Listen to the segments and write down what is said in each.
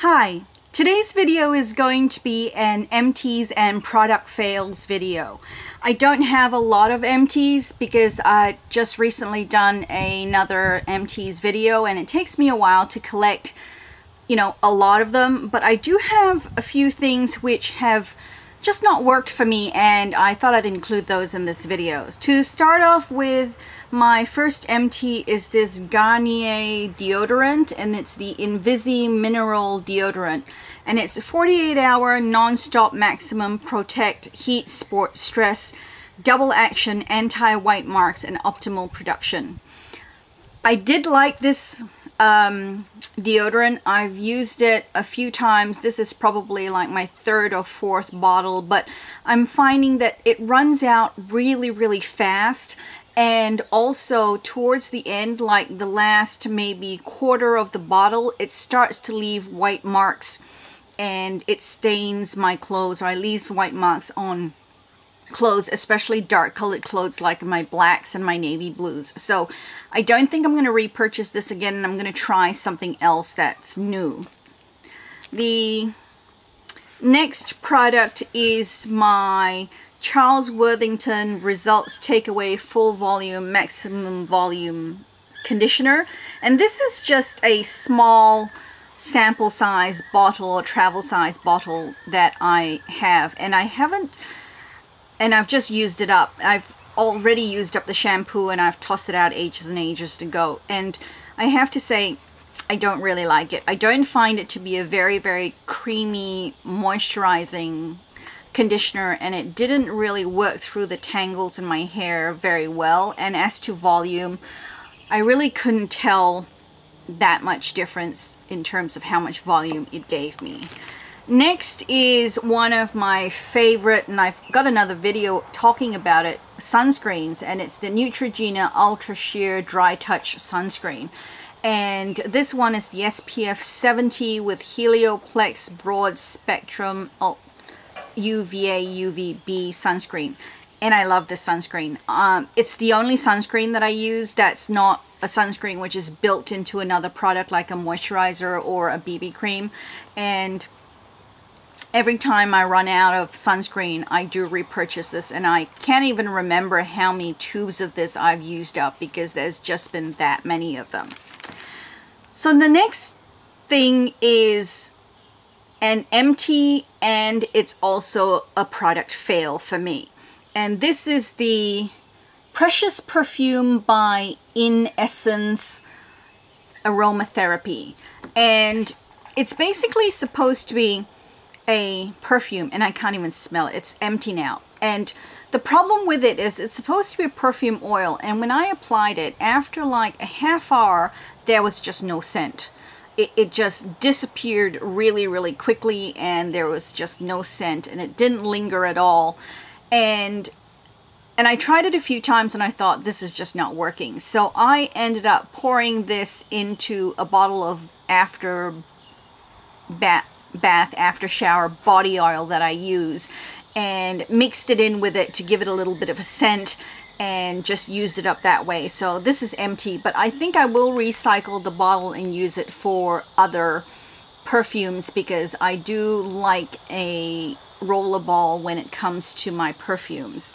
Hi, today's video is going to be an empties and product fails video. I don't have a lot of empties because I just recently done another empties video and it takes me a while to collect, a lot of them, but I do have a few things which have just not worked for me and I thought I'd include those in this video. To start off with, my first empty is this Garnier deodorant and it's the Invisi Mineral Deodorant and it's a 48-hour non-stop maximum protect heat sport stress double action anti-white marks and optimal production. I did like this deodorant. I've used it a few times. This is probably like my third or fourth bottle, but I'm finding that it runs out really fast, and also towards the end, like the last maybe quarter of the bottle, it starts to leave white marks and it stains my clothes, or I leave white marks on clothes, especially dark colored clothes like my blacks and my navy blues. So I don't think I'm going to repurchase this again, and I'm going to try something else that's new. The next product is my Charles Worthington Results Takeaway Full Volume Maximum Volume Conditioner, and this is just a small sample size bottle or travel size bottle that I have, and I've just used it up. I've already used up the shampoo and I've tossed it out ages and ages ago. And I have to say, I don't really like it. I don't find it to be a very creamy, moisturizing conditioner, and it didn't really work through the tangles in my hair very well. And as to volume, I really couldn't tell that much difference in terms of how much volume it gave me. Next is one of my favorite, and I've got another video talking about it, sunscreens, and it's the Neutrogena Ultra Sheer Dry Touch Sunscreen. And this one is the SPF 70 with Helioplex Broad Spectrum UVA UVB sunscreen. And I love this sunscreen. It's the only sunscreen that I use that's not a sunscreen which is built into another product like a moisturizer or a BB cream. And every time I run out of sunscreen, I do repurchase this, and I can't even remember how many tubes of this I've used up because there's just been that many of them. So the next thing is an empty, and it's also a product fail for me. And this is the Precious Perfume by In Essence Aromatherapy. And it's basically supposed to be a perfume, and I can't even smell it. It's empty now. And the problem with it is it's supposed to be a perfume oil, and when I applied it, after like a half hour, there was just no scent. It just disappeared really quickly, and there was just no scent, and it didn't linger at all. And I tried it a few times and I thought, this is just not working. So I ended up pouring this into a bottle of bath after shower body oil that I use, and mixed it in with it to give it a little bit of a scent, and just used it up that way. So this is empty, but I think I will recycle the bottle and use it for other perfumes because I do like a rollerball when it comes to my perfumes.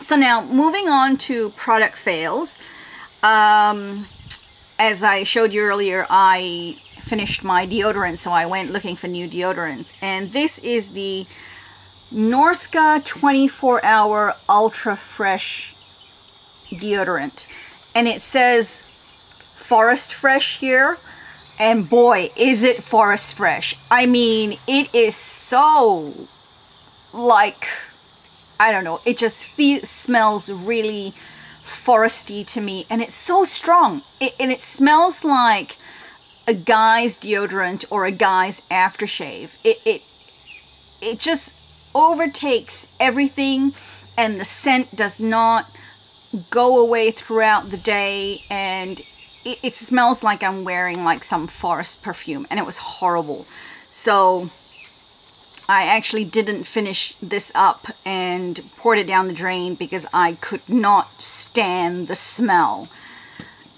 So now moving on to product fails. As I showed you earlier, I finished my deodorant, so I went looking for new deodorants, and this is the Norska 24-hour Ultra Fresh deodorant, and it says Forest Fresh here, and boy is it Forest Fresh. I mean, it is so, like, I don't know, it just smells really foresty to me, and it's so strong, and it smells like a guy's deodorant or a guy's aftershave. It just overtakes everything, and the scent does not go away throughout the day, and it smells like I'm wearing like some forest perfume, and it was horrible. So I actually didn't finish this up and poured it down the drain because I could not stand the smell.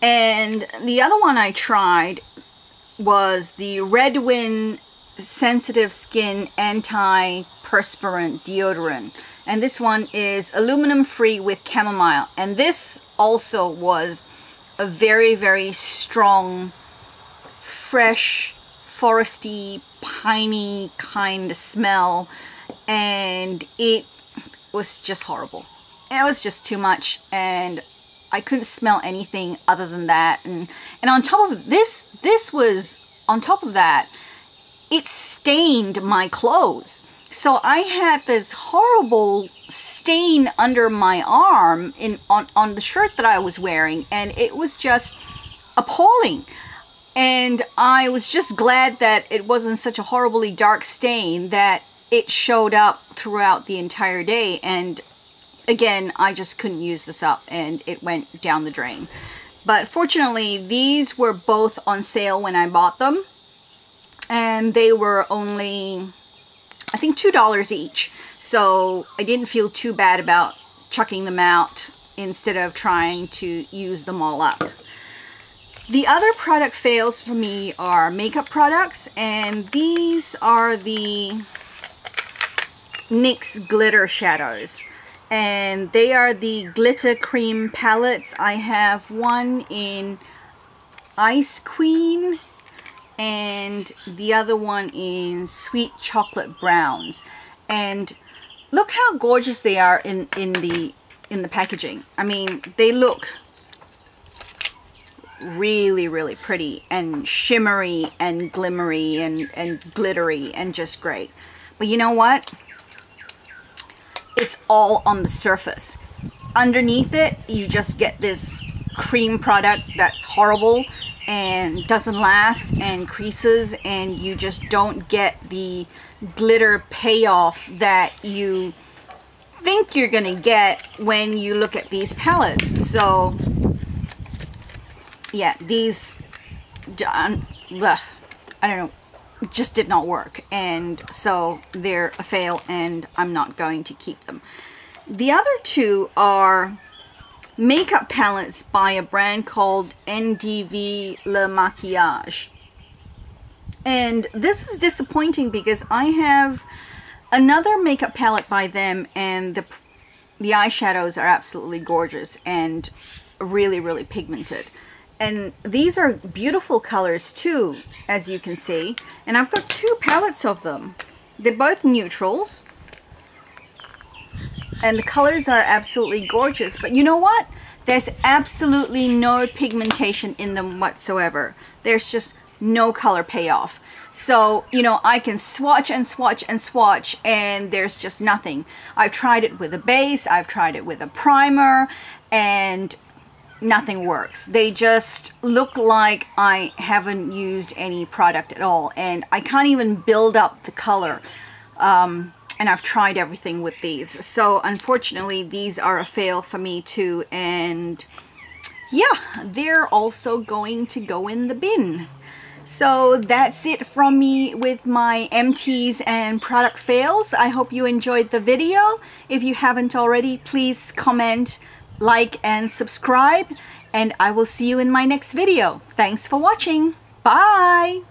And the other one I tried was the Red Wind Sensitive Skin Anti-Perspirant Deodorant. And this one is aluminum free with chamomile. And this also was a very, very strong, fresh, foresty, piney kind of smell. And it was just horrible. It was just too much. And I couldn't smell anything other than that. And on top of this was, on top of that, it stained my clothes. So I had this horrible stain under my arm on the shirt that I was wearing, and it was just appalling. And I was just glad that it wasn't such a horribly dark stain, that it showed up throughout the entire day. And again, I just couldn't use this up, and it went down the drain. But fortunately, these were both on sale when I bought them, and they were only, I think, $2 each. So I didn't feel too bad about chucking them out instead of trying to use them all up. The other product fails for me are makeup products, and these are the NYX glitter shadows. And they are the glitter cream palettes. I have one in Ice Queen and the other one in Sweet Chocolate Browns. And look how gorgeous they are in the packaging. I mean, they look really, really pretty and shimmery and glimmery and glittery and just great. But you know what? It's all on the surface. Underneath it, you just get this cream product that's horrible and doesn't last and creases, and you just don't get the glitter payoff that you think you're gonna get when you look at these palettes. So yeah, these I don't know, just did not work, and so they're a fail, and I'm not going to keep them. The other two are makeup palettes by a brand called NDV Le Maquillage, and this is disappointing because I have another makeup palette by them, and the eyeshadows are absolutely gorgeous and really, really pigmented. And these are beautiful colors too, as you can see. And I've got two palettes of them. They're both neutrals. And the colors are absolutely gorgeous. But you know what? There's absolutely no pigmentation in them whatsoever. There's just no color payoff. So, you know, I can swatch and swatch and swatch, and there's just nothing. I've tried it with a base. I've tried it with a primer, and nothing works. They just look like I haven't used any product at all, and I can't even build up the color. And I've tried everything with these. So unfortunately, these are a fail for me too, and yeah, they're also going to go in the bin. So that's it from me with my empties and product fails. I hope you enjoyed the video. If you haven't already, please comment, like, and subscribe, and I will see you in my next video. Thanks for watching. Bye!